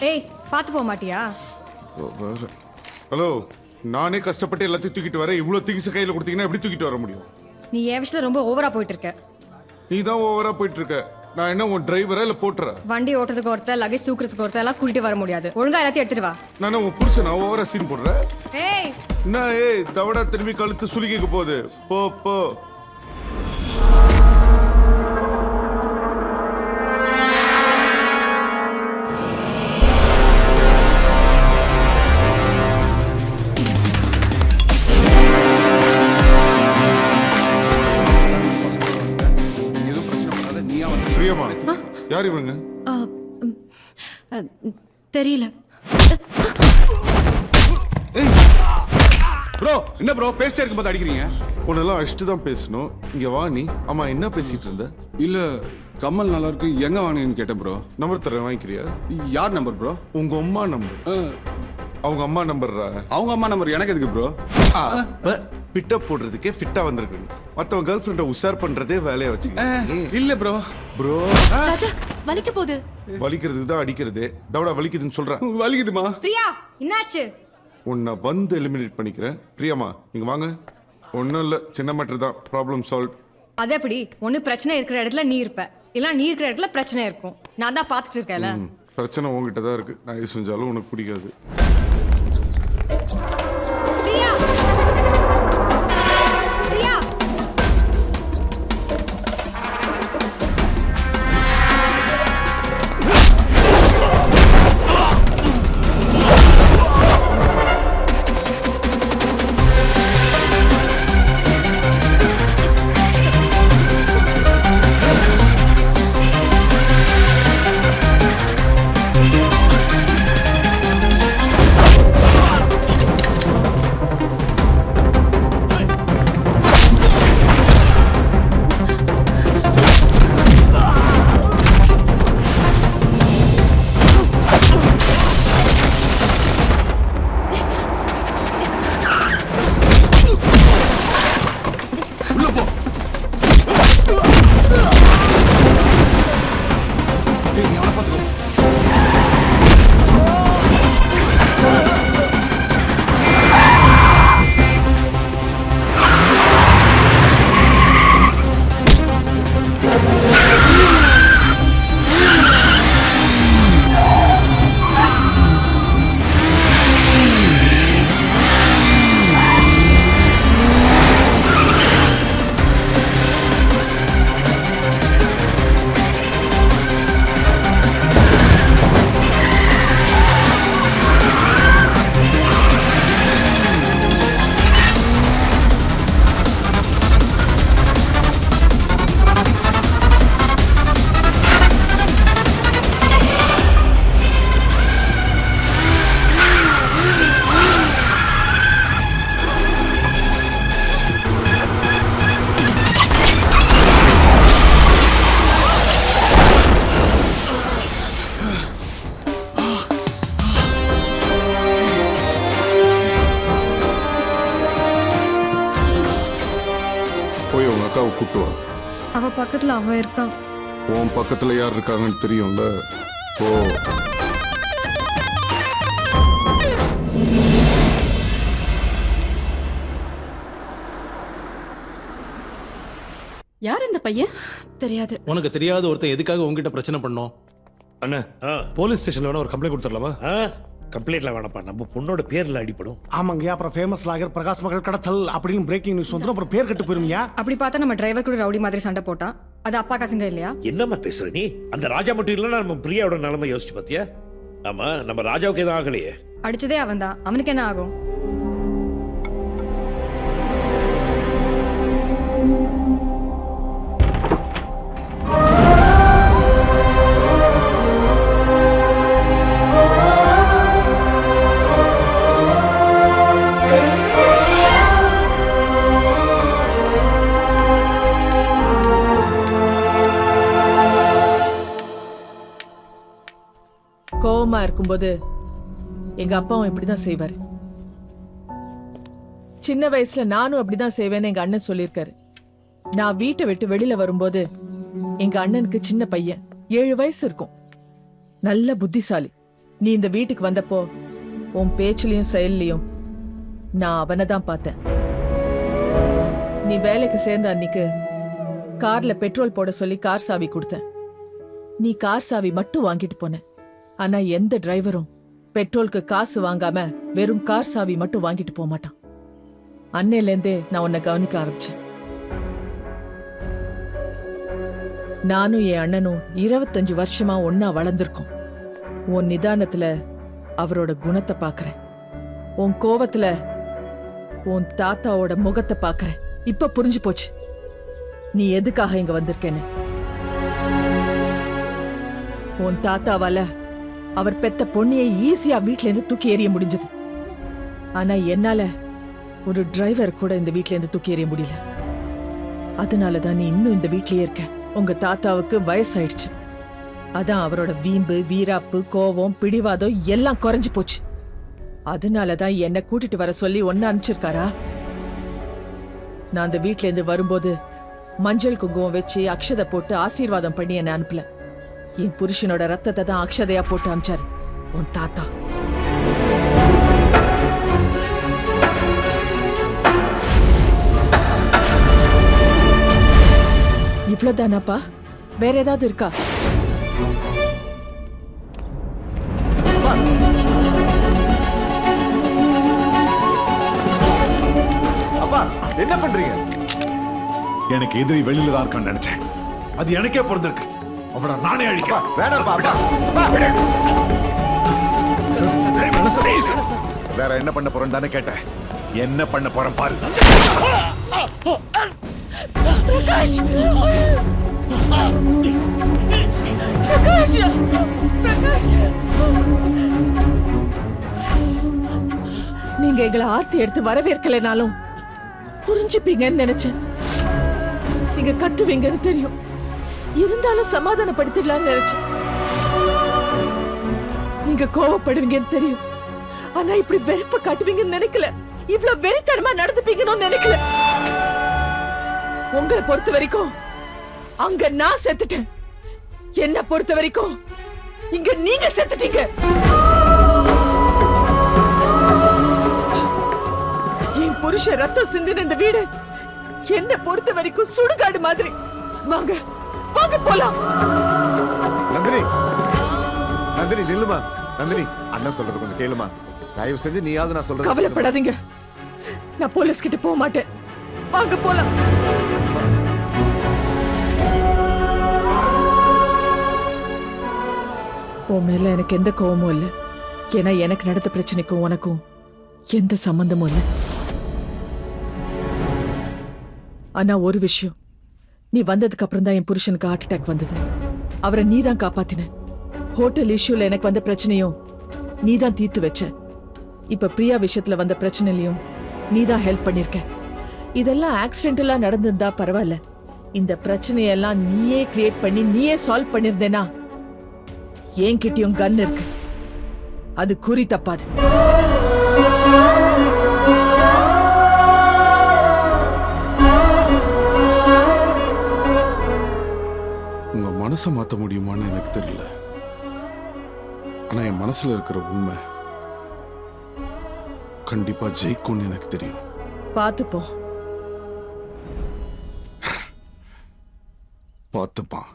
ஏய் பார்த்து போக மாட்டியா? ஹலோ, நானே கஷ்டப்பட்டு எல்லாத்தையும் தூக்கிட்டு வரேன். இவ்வளோ திங்ஸ் கையில் கொடுத்தீங்கன்னா எப்படி தூக்கிட்டு வர முடியும்? நீ என் விஷயத்துல ரொம்ப ஓவரா போயிட்டு இருக்க. நீ தான் ஓவரா போயிட்டு இருக்க. நான் என்ன உன் டிரைவரா இல்லை போட்டுறேன்? வண்டி ஓட்டுறதுக்கு ஒருத்தர், லகேஜ் தூக்குறதுக்கு ஒருத்தர் எல்லாம் கூட்டிட்டு வர முடியாது. ஒழுங்கா எல்லாத்தையும் எடுத்துட்டு வா. நான் உன் புருஷனா ஓவரா சீன் போடுறேன்? ஏய் என்ன ஏய் தவடா திரும்பி கழுத்து சுலுக்கிக்க போகுது. போ போ. பிரியமா, யார் இவனுங்க? தெரியல. ப்ரோ என்ன ப்ரோ பேசிட்டே இருக்கும்போது அடிக்கிறீங்க? உன்னெல்லாம் அடிச்சுட்டு தான் பேசணும். இங்க வா நீ. ஆமா, என்ன பேசிட்டு இருந்த? இல்ல கமல் நல்லா இருக்கு, எங்க வாங்கினீங்கன்னு கேட்டேன் ப்ரோ. நம்பர் தரேன், வாங்கிக்கிறியா? யார் நம்பர் ப்ரோ? உங்க அம்மா நம்பர். அவங்க அம்மா நம்பர்ரா? அவங்க அம்மா நம்பர் எனக்கு எதுக்கு ப்ரோ? பிட்ட போடுறதுக்கே ஃபிட்டா வந்திருக்கு. மத்தவங்க கேர்ள் ஃப்ரெண்ட உஷார் பண்றதே வேலையா வச்சுக்க. இல்ல ப்ரோ. ப்ரோ ராஜா வலிக்க போகுது. வலிக்கிறதுக்கு தான் அடிக்கிறதே. தவடா வலிக்குதுன்னு சொல்றேன். வலிக்குதுமா? பிரியா என்னாச்சு? உன்னை வந்து எலிமினேட் பண்ணிக்கிறேன். பிரியமா நீங்க வாங்க. ஒன்றும் இல்லை, சின்ன மேட்டர் தான். Problem solve. அது எப்படி? ஒண்ணு பிரச்சனை இருக்கிற இடத்துல நீ இருப்ப, இல்ல நீ இருக்கிற இடத்துல பிரச்சனை இருக்கும். நான் தான் பாத்துட்டு இருக்கேன்ல. பிரச்சனை உங்ககிட்ட தான் இருக்கு. நான் எது செஞ்சாலும் உனக்கு பிடிக்காது. பிரியா பிரியா போய் உங்க அக்காவை கூட்டு வா. அவ பக்கத்துல அவ இருக்கான். உன் பக்கத்துல யார் இருக்காங்கன்னு தெரியும்ல. போ. யார் இந்த பையன்? தெரியாது. உனக்கு தெரியாத ஒருத்தன் எதுக்காக உங்ககிட்ட பிரச்சனை பண்ணோம்? அண்ணா போலீஸ் ஸ்டேஷன்ல வேணா ஒரு கம்ப்ளைண்ட் கொடுத்துடலாமா? கம்ப்ளைண்ட்ல வேணாப்பா, நம்ம பொண்ணோட பேர்ல அடிப்படும். ஆமாங்கய்யா, அப்புறம் ஃபேமஸ் லாகர் பிரகாஷ் மகள் கடத்தல் அப்படின்னு பிரேக்கிங் நியூஸ் வந்துடும். அப்புறம் பேர் கெட்டு போயிருமியா? அப்படி பார்த்தா நம்ம டிரைவர் கூட ரவுடி மாதிரி சண்டை போட்டான். அது அப்பா காசுங்க இல்லையா? என்னம்மா பேசுற நீ? அந்த ராஜா மட்டும் இல்லைன்னா நம்ம பிரியாவோட நிலைமை யோசிச்சு பாத்தியா? ஆமா, நம்ம ராஜாவுக்கு எதுவும் ஆகலையே. அடிச்சதே அவன் தான். அவனுக்கு என்ன ஆகும்? கோவமா இருக்கும்போது எங்க அப்பாவும் இப்படிதான் செய்வாரு. சின்ன வயசுல நானும் அப்படிதான் செய்வேன்னு எங்க அண்ணன் சொல்லியிருக்காரு. நான் வீட்டை விட்டு வெளியில வரும்போது எங்க அண்ணனுக்கு சின்ன பையன் 7 வயசு இருக்கும். நல்ல புத்திசாலி. நீ இந்த வீட்டுக்கு வந்தப்போ உன் பேச்சுலயும் செயல்லையும் நான் அவனை தான் பார்த்தேன். நீ வேலைக்கு சேர்ந்த அன்னைக்கு கார்ல பெட்ரோல் போட சொல்லி கார் சாவி கொடுத்தேன். நீ கார் சாவி மட்டும் வாங்கிட்டு போன. ஆனா எந்த டிரைவரும் பெட்ரோலுக்கு காசு வாங்காம வெறும் கார் சாவி மட்டும் வாங்கிட்டு போக மாட்டான். அன்னையில இருந்தே நான் உன்னை கவனிக்க ஆரம்பிச்சேன். நானும் என் அண்ணனும் 25 வருஷமா ஒன்னா வளர்ந்திருக்கோம். உன் நிதானத்துல அவரோட குணத்தை பாக்குறேன். உன் கோவத்துல உன் தாத்தாவோட முகத்தை பாக்குறேன். இப்ப புரிஞ்சு போச்சு நீ எதுக்காக இங்க வந்திருக்கேன்னு. உன் தாத்தாவால அவர் பெத்த பொண்ணியை ஈஸியா வீட்ல இருந்து தூக்கி எறிய முடிஞ்சது. ஆனா என்னால ஒரு டிரைவர் கூட இந்த வீட்ல இருந்து தூக்கி எறிய முடியல. அதனாலதான் நீ இன்னும் இந்த வீட்லயே இருக்க. உங்க தாத்தாவுக்கு வயசாயிடுச்சு. அதான் அவரோட வீம்பு, வீராப்பு, கோவம், பிடிவாதம் எல்லாம் குறைஞ்சு போச்சு. அதனாலதான் என்ன கூட்டிட்டு வர சொல்லி ஒன்னு அனுப்பிச்சிருக்காரா? நான் அந்த வீட்ல இருந்து வரும்போது மஞ்சள் குங்குமம் வச்சு அக்ஷதை போட்டு ஆசீர்வாதம் பண்ணி என்ன அனுப்பல. என் புருஷனோட ரத்தத்தை தான் அக்ஷதையா போட்டு அனுப்பிச்சாரு உன் தாத்தா. இவ்வளவுதானாப்பா? வேற ஏதாவது இருக்கா? அப்பா என்ன பண்றீங்க? எனக்கு எதிரி வெளியில தான் இருக்கான்னு நினைச்சேன். அது எனக்கே பிறந்திருக்கு. அவனை நானே அழிக்க வேணாம். வேற என்ன பண்ண போறேன்னு தானே கேட்டேன். என்ன பண்ண போறேன் பாரு. பிரகாஷ்! பிரகாஷ்! பிரகாஷ்! நீங்க எங்களை ஆர்த்தி எடுத்து வரவேற்கலைனாலும் புரிஞ்சுப்பீங்கன்னு நினைச்சேன். நீங்க கத்துவீங்கன்னு தெரியும். இருந்தாலும் சமாதானப்படுத்திடலாம்னு நினைச்சேன். நீங்க கோவப்படுவீங்கன்னு தெரியும். ஆனா இப்படி வெறுப்ப காட்டுவீங்கன்னு நினைக்கல. இவ்வளவு வெறித்தனமா நடந்துப்பீங்கன்னு நினைக்கல. உங்களை பொறுத்த வரைக்கும் அங்க நான் செத்துட்டேன். என்ன பொறுத்த வரைக்கும் இங்க நீங்க செத்துட்டீங்க. என் புருஷ ரத்தம் சிந்தின இந்த வீடு என்ன பொறுத்த வரைக்கும் சுடுகாடு மாதிரி. வாங்க வாங்க போலாம். நந்தினி, நந்தினி நில்லுமா. நந்தினி, அண்ணன் சொல்றது கொஞ்சம் கேளுமா. தயவு செஞ்சு நீயாவது நான் சொல்றது. கவலைப்படாதீங்க, நான் போலீஸ் கிட்ட போக மாட்டேன். வாங்க போலாம். உன் மேல எனக்கு எந்த கோவமும் இல்லை. ஏன்னா எனக்கு நடந்த பிரச்சனைக்கும் உனக்கும் எந்த சம்பந்தமும் இல்லை. ஆனா ஒரு விஷயம், நீ வந்ததுக்கு அப்புறம் தான் என் புருஷனுக்கு ஹார்ட் அட்டாக் வந்தது. அவரை நீ தான் காப்பாத்தின. ஹோட்டல் இஷ்யூல எனக்கு வந்த பிரச்சனையும் நீ தான் தீர்த்து வச்ச. இப்ப பிரியா விஷயத்துல வந்த பிரச்சனையிலையும் நீ தான் ஹெல்ப் பண்ணிருக்க. இதெல்லாம் ஆக்சிடென்டலா நடந்திருந்தா பரவாயில்ல. இந்த பிரச்சனையெல்லாம் நீயே கிரியேட் பண்ணி நீயே சால்வ் பண்ணிருந்தேனா என்கிட்டயும் கன் இருக்கு. அது குறி தப்பாது. உங்க மனசை மாத்த முடியுமான்னு எனக்கு தெரியல. ஆனா என் மனசுல இருக்கிற உண்மை கண்டிப்பா ஜெயிக்கும்னு எனக்கு தெரியும். பாத்துப்போம். பார்த்துப்பான்.